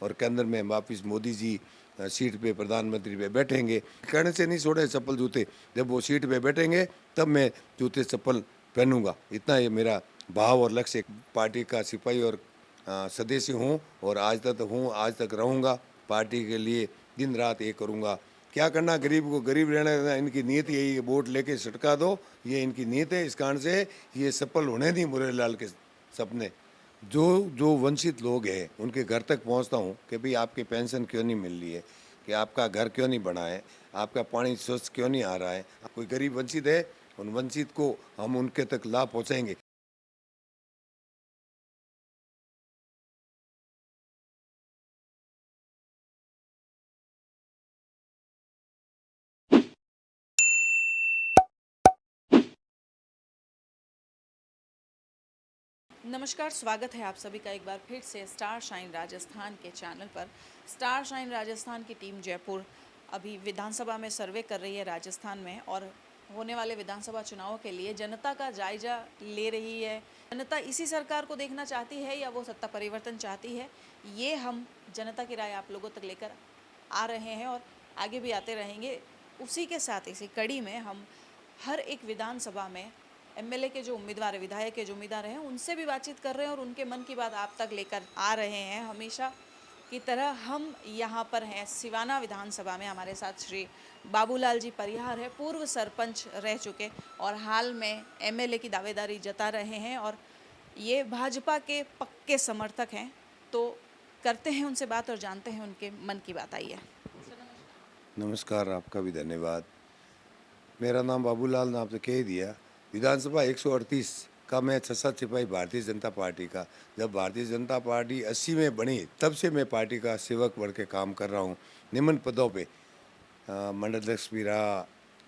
और केंद्र में वापस मोदी जी सीट पे प्रधानमंत्री पे बैठेंगे। कहने से नहीं छोड़े चप्पल जूते, जब वो सीट पे बैठेंगे तब मैं जूते चप्पल पहनूंगा। इतना ये मेरा भाव और लक्ष्य। पार्टी का सिपाही और सदस्य हूँ और आज तक हूँ, आज तक रहूँगा। पार्टी के लिए दिन रात ये करूँगा। क्या करना, गरीब को गरीब रहना देना, इनकी नीयत यही है। वोट लेके सटका दो, ये इनकी नीयत है। इस कारण से ये सफल होने नहीं मुरारीलाल के सपने। जो जो वंचित लोग हैं उनके घर तक पहुंचता हूं कि भाई आपकी पेंशन क्यों नहीं मिल रही है, कि आपका घर क्यों नहीं बना है, आपका पानी स्वच्छ क्यों नहीं आ रहा है। कोई गरीब वंचित है, उन वंचित को हम उनके तक लाभ पहुंचाएंगे। नमस्कार, स्वागत है आप सभी का एक बार फिर से स्टार शाइन राजस्थान के चैनल पर। स्टार शाइन राजस्थान की टीम जयपुर अभी विधानसभा में सर्वे कर रही है राजस्थान में, और होने वाले विधानसभा चुनावों के लिए जनता का जायजा ले रही है। जनता इसी सरकार को देखना चाहती है या वो सत्ता परिवर्तन चाहती है, ये हम जनता की राय आप लोगों तक लेकर आ रहे हैं और आगे भी आते रहेंगे। उसी के साथ इसी कड़ी में हम हर एक विधानसभा में एमएलए के जो उम्मीदवार है, विधायक के जो उम्मीदवार हैं, उनसे भी बातचीत कर रहे हैं और उनके मन की बात आप तक लेकर आ रहे हैं। हमेशा की तरह हम यहाँ पर हैं सिवाना विधानसभा में। हमारे साथ श्री बाबूलाल जी परिहार है, पूर्व सरपंच रह चुके और हाल में एमएलए की दावेदारी जता रहे हैं और ये भाजपा के पक्के समर्थक हैं। तो करते हैं उनसे बात और जानते हैं उनके मन की बात। आइए। नमस्कार, आपका भी धन्यवाद। मेरा नाम बाबूलाल, नाम तो कह ही दिया। विधानसभा 138 का मैं 6-7 सिपाही भारतीय जनता पार्टी का। जब भारतीय जनता पार्टी 80 में बनी तब से मैं पार्टी का सेवक बढ़ के काम कर रहा हूँ, निम्न पदों पे। मंडल अध्यक्ष भी रहा,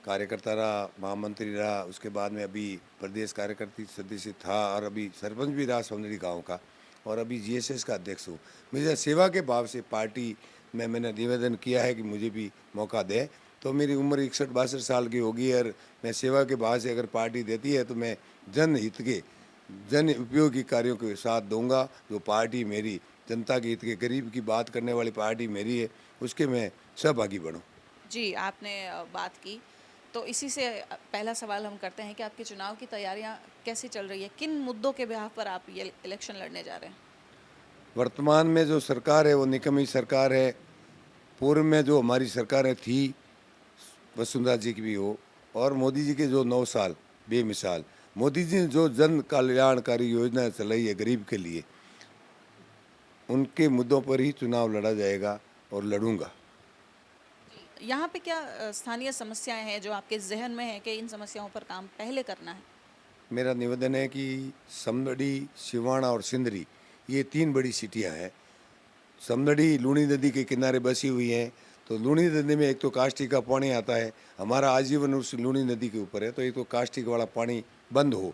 कार्यकर्ता रहा, महामंत्री रहा, उसके बाद में अभी प्रदेश कार्यकर्ता सदस्य था और अभी सरपंच भी रहा सौंदड़ी गांव का, और अभी जीएसएस का अध्यक्ष हूँ। मुझे सेवा के भाव से पार्टी में मैंने निवेदन किया है कि मुझे भी मौका दे। तो मेरी उम्र 61-62 साल की होगी और मैं सेवा के भाव से अगर पार्टी देती है तो मैं जनहित के, जन उपयोगी कार्यों के साथ दूंगा। जो पार्टी मेरी जनता के हित के, गरीब की बात करने वाली पार्टी मेरी है, उसके मैं सहभागी बनूँ। जी, आपने बात की तो इसी से पहला सवाल हम करते हैं कि आपकी चुनाव की तैयारियां कैसी चल रही है? किन मुद्दों के बिहाफ पर आप ये इलेक्शन लड़ने जा रहे हैं? वर्तमान में जो सरकार है वो निकम्मी सरकार है। पूर्व में जो हमारी सरकारें थी, वसुंधरा जी की भी हो और मोदी जी के जो 9 साल बेमिसाल, मोदी जी ने जो जन कल्याणकारी योजना चलाई है गरीब के लिए, उनके मुद्दों पर ही चुनाव लड़ा जाएगा और लड़ूंगा। यहाँ पे क्या स्थानीय समस्याएं हैं जो आपके जहन में है कि इन समस्याओं पर काम पहले करना है? मेरा निवेदन है कि समदड़ी, सिवाना और सिंदरी, ये 3 बड़ी सिटियां हैं। समदड़ी लूणी नदी के किनारे बसी हुई है। तो लूणी नदी में एक तो कास्टिक का पानी आता है, हमारा आजीवन उस लूणी नदी के ऊपर है, तो एक तो कास्टिक वाला पानी बंद हो।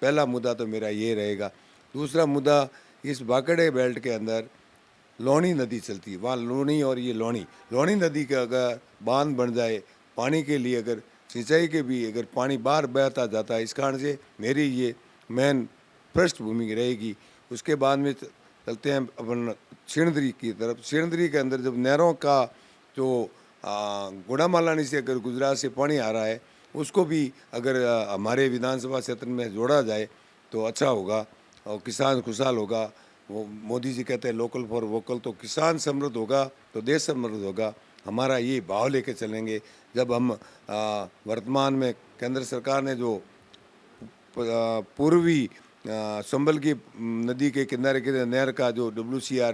पहला मुद्दा तो मेरा ये रहेगा। दूसरा मुद्दा, इस बाकड़े बेल्ट के अंदर लौणी नदी चलती है, वहाँ लूणी और ये लौणी लौणी नदी का अगर बांध बन जाए, पानी के लिए अगर सिंचाई के भी अगर पानी बाहर बहता जाता है, इस कारण से मेरी ये मेन पृष्ठभूमि रहेगी। उसके बाद में चलते हैं अपन सिणधरी की तरफ। सिणधरी के अंदर जब नहरों का जो गुड़ामालानी से अगर गुजरात से पानी आ रहा है, उसको भी अगर हमारे विधानसभा क्षेत्र में जोड़ा जाए तो अच्छा होगा और किसान खुशहाल होगा। वो मोदी जी कहते हैं लोकल फॉर वोकल, तो किसान समृद्ध होगा तो देश समृद्ध होगा। हमारा ये भाव लेके चलेंगे। जब हम वर्तमान में केंद्र सरकार ने जो पूर्वी संभल की नदी के किनारे के नहर का जो WCR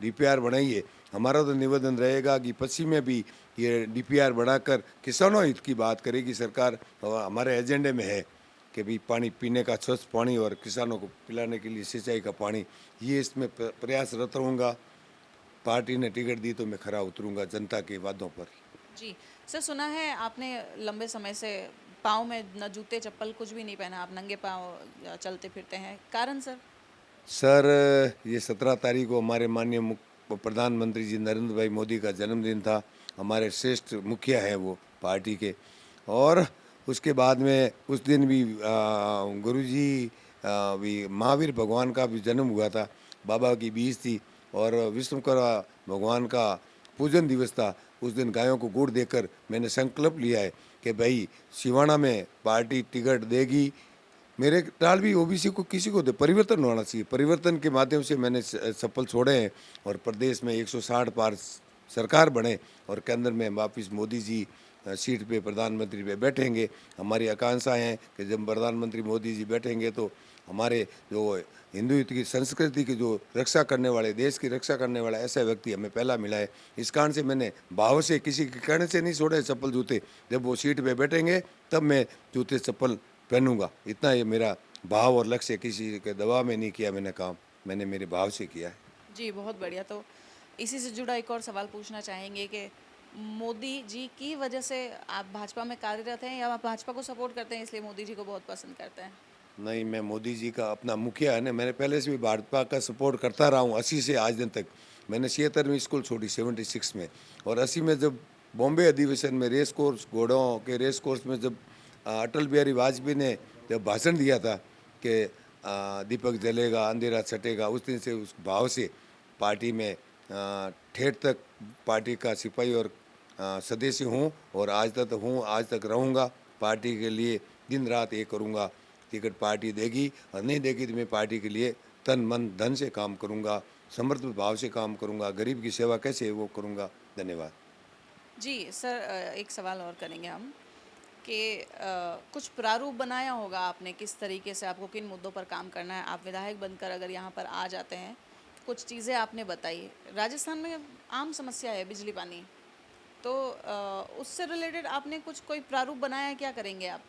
DPR बनाई है, हमारा तो निवेदन रहेगा कि पश्चिम में भी ये DPR बढ़ाकर किसानों हित की बात करेगी सरकार। और हमारे एजेंडे में है कि भाई पानी पीने का स्वच्छ पानी और किसानों को पिलाने के लिए सिंचाई का पानी, ये इसमें प्रयासरत रहूँगा। पार्टी ने टिकट दी तो मैं खरा उतरूँगा जनता के वादों पर। जी सर, सुना है आपने लंबे समय से पाँव में न जूते चप्पल कुछ भी नहीं पहना, आप नंगे पाँव चलते फिरते हैं, कारण सर? सर, ये 17 तारीख को हमारे माननीय प्रधानमंत्री जी नरेंद्र भाई मोदी का जन्मदिन था। हमारे श्रेष्ठ मुखिया हैं वो पार्टी के। और उसके बाद में उस दिन भी गुरु जी भी महावीर भगवान का भी जन्म हुआ था। बाबा की बीज थी। और विश्वकर्मा भगवान का पूजन दिवस था, उस दिन गायों को गुड़ देकर मैंने संकल्प लिया है कि भाई सिवाना में पार्टी टिकट देगी। मेरे टाल भी ओबीसी को किसी को दे, परिवर्तन होना चाहिए। परिवर्तन के माध्यम से मैंने सफल छोड़े हैं और प्रदेश में 160 पार सरकार बने और केंद्र में वापिस मोदी जी सीट पे प्रधानमंत्री पे बैठेंगे। हमारी आकांक्षा है कि जब प्रधानमंत्री मोदी जी बैठेंगे तो हमारे जो हिंदुत्व की संस्कृति की जो रक्षा करने वाले, देश की रक्षा करने वाला ऐसा व्यक्ति हमें पहला मिला है। इस कारण से मैंने भाव से, किसी के कहने से नहीं छोड़े चप्पल जूते। जब वो सीट पे बैठेंगे तब मैं जूते चप्पल पहनूंगा। इतना ये मेरा भाव और लक्ष्य, किसी के दबाव में नहीं किया मैंने काम, मैंने मेरे भाव से किया है। जी, बहुत बढ़िया। तो इसी से जुड़ा एक और सवाल पूछना चाहेंगे कि मोदी जी की वजह से आप भाजपा में कार्यरत हैं या आप भाजपा को सपोर्ट करते हैं इसलिए मोदी जी को बहुत पसंद करते हैं? नहीं, मैं मोदी जी का अपना मुखिया है ना, मैंने पहले से भी भाजपा का सपोर्ट करता रहा हूँ 80 से आज दिन तक। मैंने 76वीं स्कूल छोड़ी 76 में, और 80 में जब बॉम्बे अधिवेशन में रेस कोर्स, घोड़ों के रेस कोर्स में जब अटल बिहारी वाजपेयी ने जब भाषण दिया था कि दीपक जलेगा अंधेरा छटेगा, उस दिन से उस भाव से पार्टी में ठेठ तक पार्टी का सिपाही और सदस्य हूँ, और आज तक हूँ, आज तक रहूँगा। पार्टी के लिए दिन रात ये करूँगा। टिकट पार्टी देगी और नहीं देगी तो मैं पार्टी के लिए तन मन धन से काम करूँगा, समर्पित भाव से काम करूँगा। गरीब की सेवा कैसे है वो करूँगा। धन्यवाद। जी सर, एक सवाल और करेंगे हम कि कुछ प्रारूप बनाया होगा आपने, किस तरीके से आपको किन मुद्दों पर काम करना है। आप विधायक बनकर अगर यहाँ पर आ जाते हैं, कुछ चीज़ें आपने बताई। राजस्थान में आम समस्या है बिजली पानी, तो उससे रिलेटेड आपने कुछ कोई प्रारूप बनाया है, क्या करेंगे आप?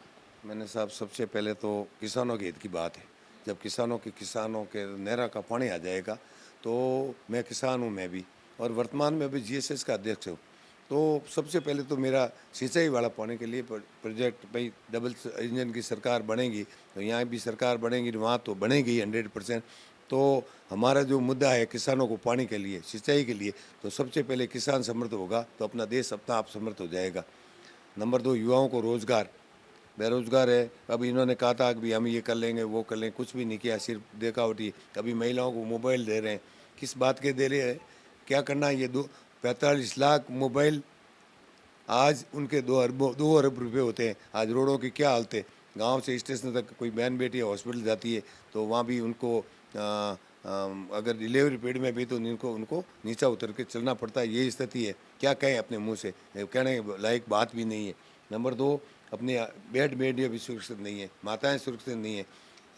मैंने साहब सबसे पहले तो किसानों के हित की बात है। जब किसानों के नहरा का पानी आ जाएगा तो मैं किसान हूँ मैं भी, और वर्तमान में भी जीएसएस का अध्यक्ष हूँ। तो सबसे पहले तो मेरा सिंचाई वाला पानी के लिए प्रोजेक्ट, भाई डबल इंजन की सरकार बनेगी तो यहाँ भी सरकार बनेगी, वहाँ तो बनेगी 100%। तो हमारा जो मुद्दा है किसानों को पानी के लिए, सिंचाई के लिए, तो सबसे पहले किसान समृद्ध होगा तो अपना देश अपना आप समृद्ध हो जाएगा। नंबर 2, युवाओं को रोजगार। बेरोजगार है, अभी इन्होंने कहा था कि हम ये कर लेंगे वो कर लेंगे, कुछ भी नहीं किया, सिर्फ देखावटी। अभी महिलाओं को मोबाइल दे रहे हैं, किस बात के दे रहे हैं, क्या करना है? ये 45 लाख मोबाइल आज उनके 2 अरब रुपये होते हैं। आज रोडों की क्या हालत है, गांव से स्टेशन तक कोई बहन बेटी हॉस्पिटल जाती है तो वहाँ भी उनको अगर डिलीवरी पीरियड में भी तो उनको नीचा उतर के चलना पड़ता है। ये स्थिति है, क्या कहें अपने मुंह से, कहने लायक बात भी नहीं है। नंबर 2, अपने बेड मीडिया भी सुरक्षित नहीं है, माताएं सुरक्षित नहीं है।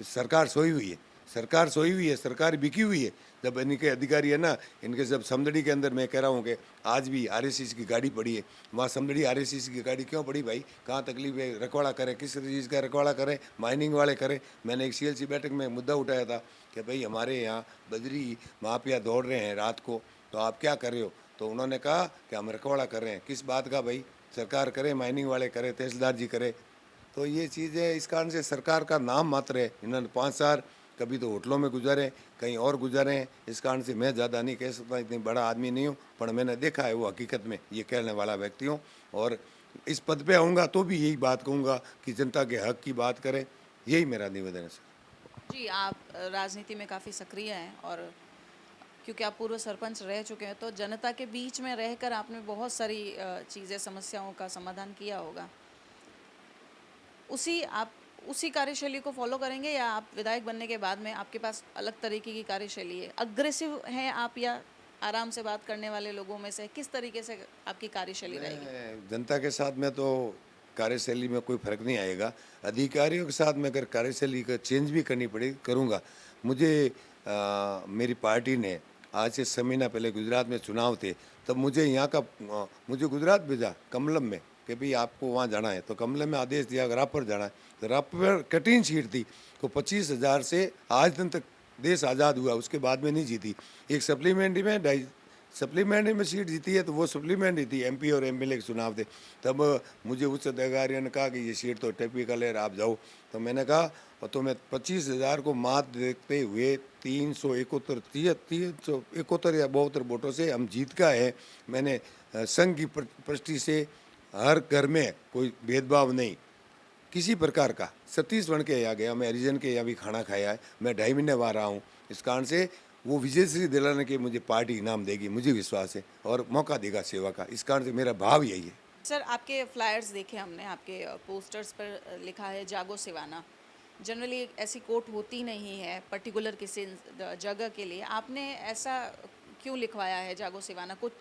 सरकार सोई हुई है, सरकार सोई हुई है, सरकार बिकी हुई है। जब इनके अधिकारी है ना, इनके जब समदड़ी के अंदर, मैं कह रहा हूँ कि आज भी आरएसएस की गाड़ी पड़ी है, वहाँ समदड़ी आरएसएस की गाड़ी क्यों पड़ी भाई? कहाँ तकलीफ है? रखवाड़ा करें, किस चीज़ का रखवाड़ा करें? माइनिंग वाले करें। मैंने एक सीएलसी बैठक में मुद्दा उठाया था कि भाई हमारे यहाँ बजरी माफिया दौड़ रहे हैं रात को, तो आप क्या कर रहे हो? तो उन्होंने कहा कि हम रखवाड़ा कर रहे हैं। किस बात का भाई? सरकार करे, माइनिंग वाले करे, तहसीलदार जी करे। तो ये चीज़ है, इस कारण से सरकार का नाम मात्र है। इन्होंने 5 साल कभी तो होटलों में गुजारे, कहीं और गुजारे हैं। इस कारण से मैं ज़्यादा नहीं कह सकता, इतनी बड़ा आदमी नहीं हूँ, पर मैंने देखा है वो हकीकत में ये कहने वाला व्यक्ति हूँ। और इस पद पे आऊँगा तो भी यही बात कहूँगा कि जनता के हक की बात करें, यही मेरा निवेदन है सर। जी, आप राजनीति में काफ़ी सक्रिय हैं और क्योंकि आप पूर्व सरपंच रह चुके हैं, तो जनता के बीच में रहकर आपने बहुत सारी चीज़ें, समस्याओं का समाधान किया होगा। उसी कार्यशैली को फॉलो करेंगे या आप विधायक बनने के बाद में आपके पास अलग तरीके की कार्यशैली है? अग्रेसिव हैं आप या आराम से बात करने वाले लोगों में से? किस तरीके से आपकी कार्यशैली रहेगी? जनता के साथ में तो कार्यशैली में कोई फर्क नहीं आएगा। अधिकारियों के साथ में अगर कार्यशैली का चेंज भी करनी पड़े करूँगा। मुझे मेरी पार्टी ने आज से 6 महीना पहले गुजरात में चुनाव थे, तब मुझे यहाँ का मुझे गुजरात भेजा कमलम में कि भाई आपको वहाँ जाना है। तो कमलम में आदेश दिया अगर रापवर जाना है, तो रापवर कठिन सीट थी, तो 25,000 से आज दिन तक देश आज़ाद हुआ, उसके बाद में नहीं जीती। एक सप्लीमेंट्री में सीट जीती है तो वो सप्लीमेंट्री थी, एमपी और एमएलए के चुनाव थे। तब मुझे उच्च अधिकारियों ने कहा कि ये सीट तो टिपिकल है, आप जाओ। तो मैंने कहा, और तो मैं 25,000 को मात देखते हुए 371 या 72 वोटों से हम जीत का है। मैंने संघ की प्रष्टि से हर घर में कोई भेदभाव नहीं किसी प्रकार का, 36 बन के यहाँ गया, मैं हरिजन के यहाँ भी खाना खाया है, मैं 2.5 महीने वहाँ रहा हूँ। इस कारण से वो विजयश्री दिलाने के मुझे पार्टी इनाम देगी, मुझे विश्वास है, और मौका देगा सेवा का। इस कारण से मेरा भाव यही है। सर, आपके फ्लायर्स देखे हमने, आपके पोस्टर्स पर लिखा है जागो सिवाना। जनरली ऐसी कोट होती नहीं है पर्टिकुलर किसी जगह के लिए, आपने ऐसा क्यों लिखवाया है जागो सिवाना? कुछ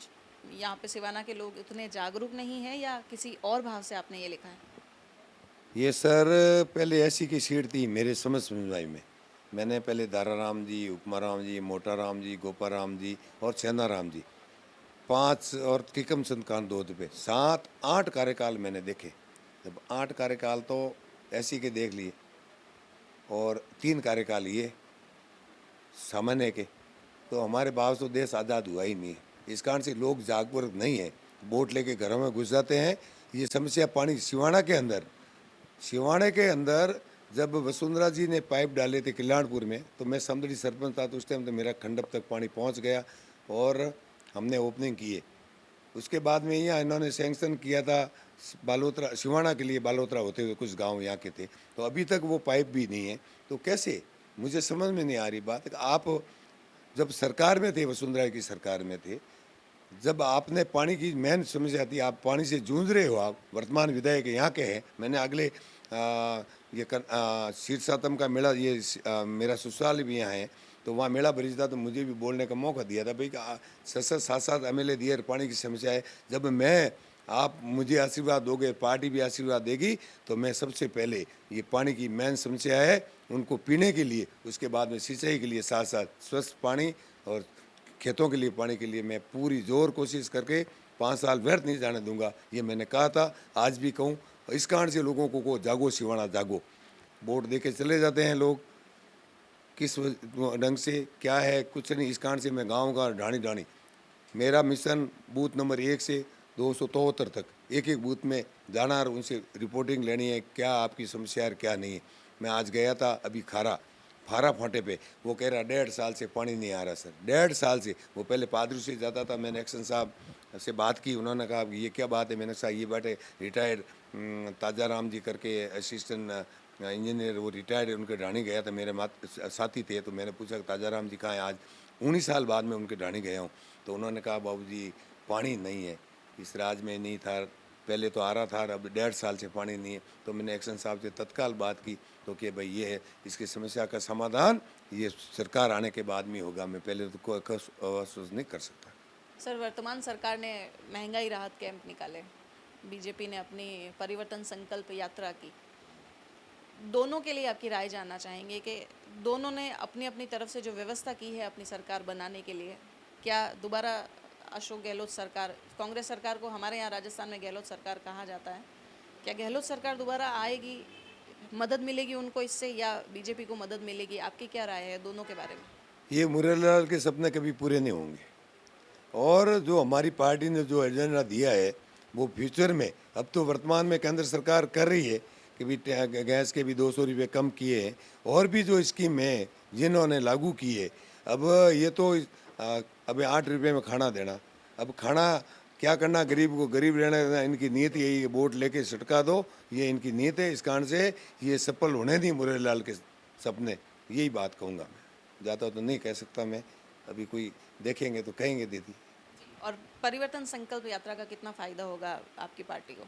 यहाँ पे सिवाना के लोग उतने जागरूक नहीं हैं या किसी और भाव से आपने ये लिखा है? ये सर पहले ऐसी की सीट थी मेरे समझ समझाई में। मैंने पहले दाराराम जी, उपमाराम जी, मोटाराम जी, गोपाराम जी और सेनाराम जी, 5 और किकम चंद कान 2 पे 7-8 कार्यकाल मैंने देखे। जब 8 कार्यकाल तो ऐसी के देख लिए और 3 कार्यकाल ये सामान्य के, तो हमारे बाद तो देश आज़ाद हुआ ही नहीं है। इस कारण से लोग जागरूक नहीं है, वोट लेके घरों में घुस जाते हैं। ये समस्या पानी सिवाने के अंदर जब वसुंधरा जी ने पाइप डाले थे कल्याणपुर में, तो मैं समदड़ी सरपंच था, तो उस टाइम तो मेरा खंडप तक पानी पहुंच गया और हमने ओपनिंग किए। उसके बाद में यहाँ इन्होंने सैंक्शन किया था बालोतरा सिवाना के लिए, बालोतरा होते हुए कुछ गांव यहाँ के थे, तो अभी तक वो पाइप भी नहीं है। तो कैसे, मुझे समझ में नहीं आ रही बात। आप जब सरकार में थे, वसुंधरा की सरकार में थे, जब आपने पानी की मेन समस्या थी, आप पानी से जूझ रहे हो, आप वर्तमान विधायक यहाँ के हैं। मैंने अगले शीर्षातम का मेला, ये मेरा ससुराल भी यहाँ है, तो वहाँ मेला भरी था, तो मुझे भी बोलने का मौका दिया था भाई 7-7 MLA दिए, पानी की समस्या है। जब मैं आप मुझे आशीर्वाद दोगे, पार्टी भी आशीर्वाद देगी, तो मैं सबसे पहले ये पानी की मेन समस्या है उनको पीने के लिए, उसके बाद में सिंचाई के लिए, साथ साथ स्वस्थ पानी और खेतों के लिए पानी के लिए मैं पूरी जोर कोशिश करके 5 साल व्यर्थ नहीं जाने दूंगा। ये मैंने कहा था, आज भी कहूँ। इस कारण से लोगों को जागो सिवाना जागो, वोट दे के चले जाते हैं लोग, किस ढंग से क्या है कुछ नहीं। इस कारण से मैं गाँव का ढाणी ढाणी, मेरा मिशन बूथ नंबर 1 से 273 तक एक एक बूथ में जाना और उनसे रिपोर्टिंग लेनी है, क्या आपकी समस्या है क्या नहीं है। मैं आज गया था अभी फारा फाटे पे, वो कह रहा 1.5 साल से पानी नहीं आ रहा सर, 1.5 साल से। वो पहले पादरी से जाता था, मैंने एक्शन साहब से बात की, उन्होंने कहा ये क्या बात है। मैंने कहा ये बात है, रिटायर्ड ताजा राम जी करके असिस्टेंट इंजीनियर, वो रिटायर्ड है, उनके ढाणी गया था, मेरे साथी थे। तो मैंने पूछा ताजा राम जी कहाँ हैं, आज 19 साल बाद में उनके ढाणी गया हूँ। तो उन्होंने कहा बाबू जी पानी नहीं है, इस राज्य में नहीं था, पहले तो आ रहा था, अब 1.5 साल से पानी नहीं है। तो मैंने एक्शन साहब से तत्काल बात की, तो कि भाई ये है, इसकी समस्या का समाधान ये सरकार आने के बाद में होगा, मैं पहले तो कोई आश्वासन नहीं कर सकता। सर, वर्तमान सरकार ने महंगाई राहत कैंप निकाले, बीजेपी ने अपनी परिवर्तन संकल्प यात्रा की। दोनों के लिए आपकी राय जानना चाहेंगे कि दोनों ने अपनी अपनी तरफ से जो व्यवस्था की है अपनी सरकार बनाने के लिए, क्या दोबारा अशोक गहलोत सरकार, कांग्रेस सरकार को हमारे यहाँ राजस्थान में गहलोत सरकार कहा जाता है, क्या गहलोत सरकार दोबारा आएगी, मदद मिलेगी उनको इससे, या बीजेपी को मदद मिलेगी? आपकी क्या राय है दोनों के बारे में? ये मुरलीलाल के सपने कभी पूरे नहीं होंगे, और जो हमारी पार्टी ने जो एजेंडा दिया है वो फ्यूचर में, अब तो वर्तमान में केंद्र सरकार कर रही है कि भी गैस के भी 200 रुपये कम किए हैं, और भी जो स्कीम है जिन्होंने लागू की है। अब ये तो अब 8 रुपये में खाना देना, अब खाना क्या करना, गरीब को गरीब रहना देना, इनकी नीयत यही है, वोट लेके सटका दो, ये इनकी नीयत है। इस कारण से ये सफल होने नहीं मुरलीलाल के सपने, यही बात कहूँगा मैं, ज़्यादा तो नहीं कह सकता मैं, अभी कोई देखेंगे तो कहेंगे दीदी। और परिवर्तन संकल्प यात्रा का कितना फायदा होगा आपकी पार्टी को?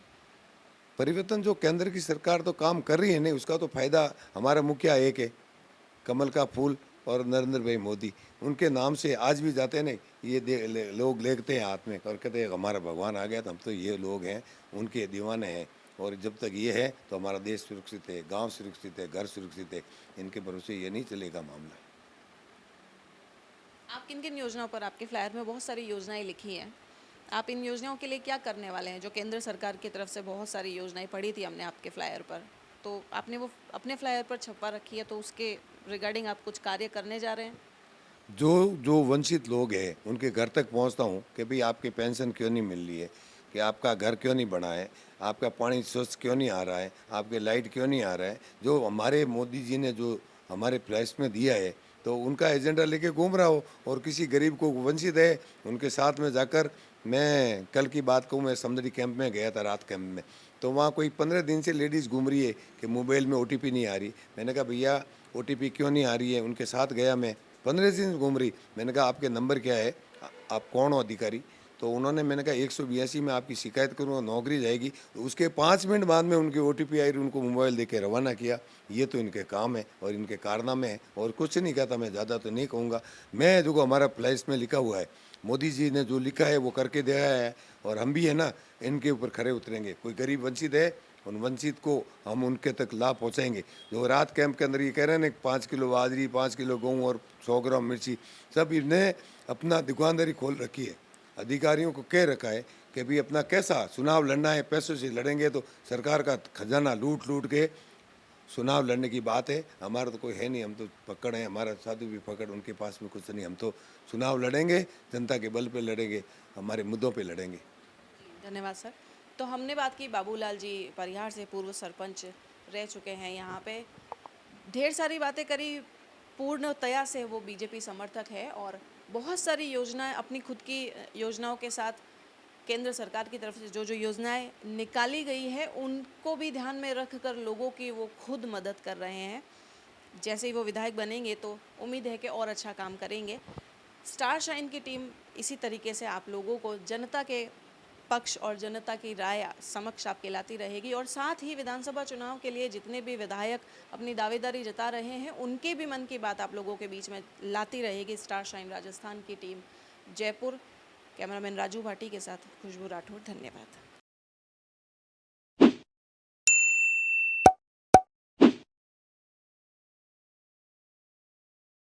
परिवर्तन जो केंद्र की सरकार तो काम कर रही है नहीं, उसका तो फायदा हमारा मुखिया एक है, कमल का फूल, और नरेंद्र भाई मोदी, उनके नाम से आज भी जाते नहीं, ये लोग लेते हैं हाथ में और कहते हैं हमारा भगवान आ गया, तो हम तो ये लोग हैं उनके दीवाने हैं। और जब तक ये है तो हमारा देश सुरक्षित है, गांव सुरक्षित है, घर सुरक्षित है, इनके भरोसे ये नहीं चलेगा मामला। आप किन किन योजनाओं पर, आपके फ्लायर में बहुत सारी योजनाएं लिखी हैं, आप इन योजनाओं के लिए क्या करने वाले हैं? जो केंद्र सरकार की तरफ से बहुत सारी योजनाएं पड़ी थी हमने आपके फ्लायर पर, तो आपने वो अपने फ्लायर पर छपवा रखी है, तो उसके रिगार्डिंग आप कुछ कार्य करने जा रहे हैं? जो जो वंचित लोग हैं उनके घर तक पहुंचता हूं कि भाई आपकी पेंशन क्यों नहीं मिल रही है, कि आपका घर क्यों नहीं बना है, आपका पानी स्वच्छ क्यों नहीं आ रहा है, आपके लाइट क्यों नहीं आ रहा है। जो हमारे मोदी जी ने जो हमारे प्राइस में दिया है, तो उनका एजेंडा लेके घूम रहा हो, और किसी गरीब को वंचित है उनके साथ में जाकर। मैं कल की बात कहूँ, मैं समदड़ी कैंप में गया था, रात कैंप में, तो वहाँ कोई 15 दिन से लेडीज़ घूम रही है कि मोबाइल में OTP नहीं आ रही। मैंने कहा भैया OTP क्यों नहीं आ रही है, उनके साथ गया मैं, 15 दिन से घूम रही। मैंने कहा आपके नंबर क्या है, आप कौन हो अधिकारी? तो उन्होंने, मैंने कहा 182 में आपकी शिकायत करूँगा, नौकरी जाएगी। तो उसके 5 मिनट बाद में उनकी ओटीपी आई, उनको मोबाइल दे के रवाना किया। ये तो इनके काम है और इनके कारनामे हैं, और कुछ नहीं कहता, मैं ज़्यादा तो नहीं कहूँगा। मैं जो हमारा प्लेस में लिखा हुआ है, मोदी जी ने जो लिखा है वो करके दिया है, और हम भी है ना इनके ऊपर खरे उतरेंगे। कोई गरीब वंचित है, उन वंचित को हम उनके तक लाभ पहुँचाएंगे। जो रात कैंप के अंदर ये कह रहे हैं ना, 5 किलो बाजरी, 5 किलो गेहूँ और 100 ग्राम मिर्ची, सब इन्हें अपना दुकानदारी खोल रखी है। अधिकारियों को कह रखा है कि भाई अपना कैसा चुनाव लड़ना है, पैसों से लड़ेंगे तो सरकार का खजाना लूट लूट के चुनाव लड़ने की बात है। हमारा तो कोई है नहीं, हम तो पकड़ हैं, हमारा साधु भी पकड़, उनके पास में कुछ नहीं। हम तो चुनाव लड़ेंगे, जनता के बल पे लड़ेंगे, हमारे मुद्दों पे लड़ेंगे। धन्यवाद सर। तो हमने बात की बाबूलाल जी परिहार से, पूर्व सरपंच रह चुके हैं यहाँ पे। ढेर सारी बातें करी, पूर्णतया से वो बीजेपी समर्थक है और बहुत सारी योजनाएं अपनी खुद की योजनाओं के साथ केंद्र सरकार की तरफ से जो जो योजनाएं निकाली गई है उनको भी ध्यान में रख कर लोगों की वो खुद मदद कर रहे हैं। जैसे ही वो विधायक बनेंगे तो उम्मीद है कि और अच्छा काम करेंगे। स्टार शाइन की टीम इसी तरीके से आप लोगों को जनता के पक्ष और जनता की राय समक्ष आपके लाती रहेगी, और साथ ही विधानसभा चुनाव के लिए जितने भी विधायक अपनी दावेदारी जता रहे हैं उनके भी मन की बात आप लोगों के बीच में लाती रहेगी स्टार शाइन राजस्थान की टीम जयपुर। कैमरामैन राजू भाटी के साथ खुशबू राठौर, धन्यवाद।